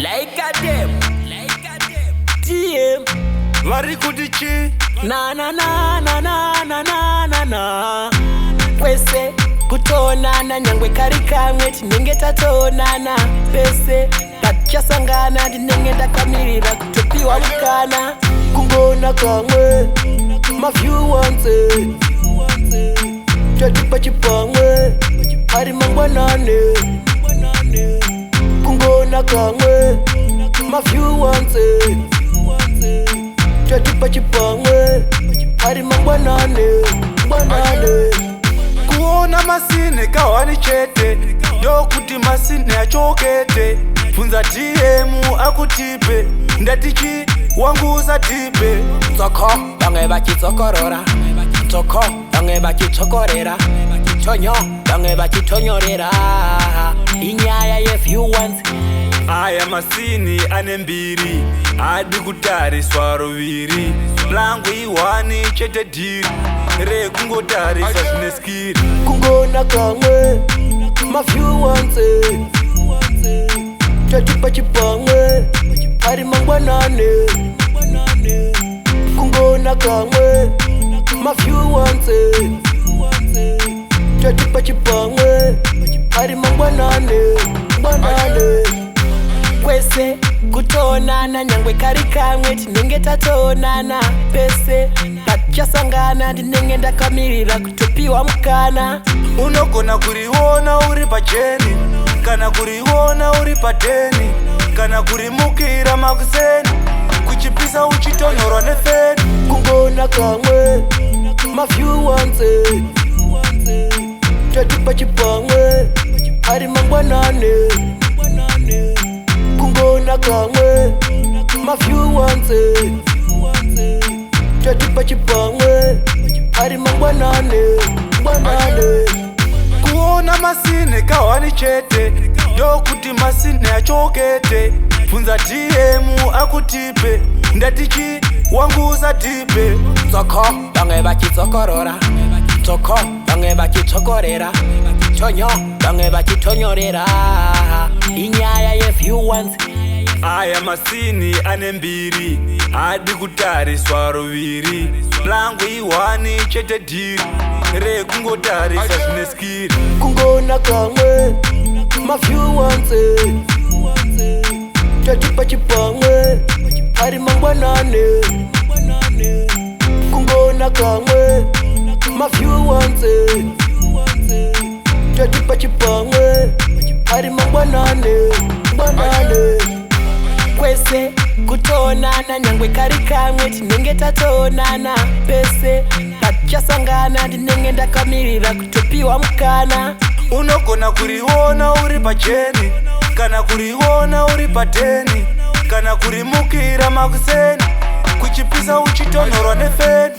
Like a dem, TM. Varikudichi Na na na na na na na na na. Kwese kutonana nyangwe kari kamwe tinenge tatonana pese tachasangana ndinenge ndakamirira kutopiwa mukana kungona kamwe mafyu wanze tatipa chipamwe ari mangwanane kungona kamwe mafyu wanze tatipa chipamwe ari mangwanane kuona masine kahwani chete ndokuti masine achokete funza DM akutipe ndatichi wangu usatipe Tsoko bange bachitsokorora Tsoko bange bachitsokorera Tonyo bange bachitonyorera Inyaya yefu once aya masini anembiri adi kutariswa ruviri plangu iwani chete dhiri rekungotarisa zvine skiri kungona kamwe mafyu wanze tatipa chipamwe ari mangwanane kungona kamwe mafyu wanze tatipa chipamwe ari mangwanane kwese kutonana nyangwe kari kamwe tinenge tatonana pese tachasangana ndinenge ndakamirira kutopiwa mukana unogona kuriona uri pacheni kana kuriona uri pateni kana kurimukira makuseni kuchipisa uchitonyorwa nefeni kungona kamwe mafyu wanze tatipa chipamwe ari mangwanane kungona kamwe mafyu wanze tatipa chipamwe ari mangwanane kuona masine kahwani chete ndokuti masine achokete funza DM akutipe ndatichi wangu usatipe Tsoko bange bachitsokorora Tsoko bange bachitsokorera Tonyo bange bachitonyorera Inyaya yefu once aya masini anembiri adi kutariswa ruviri plangu iwani chete dhiri rekungotarisa zvine skiri kungona kamwe mafyu wanze tatipa chipamwe ari mangwanane kungona kamwe mafyu wanze tatipa chipamwe ari mangwanane kwese kutonana nyangwe kari kamwe tinenge tatonana pese tachasangana ndinenge ndakamirira kutopiwa mukana unogona kuriona uri pacheni kana kuriona uri pateni kana kurimukira makuseni kuchipisa uchitonyorwa nefeni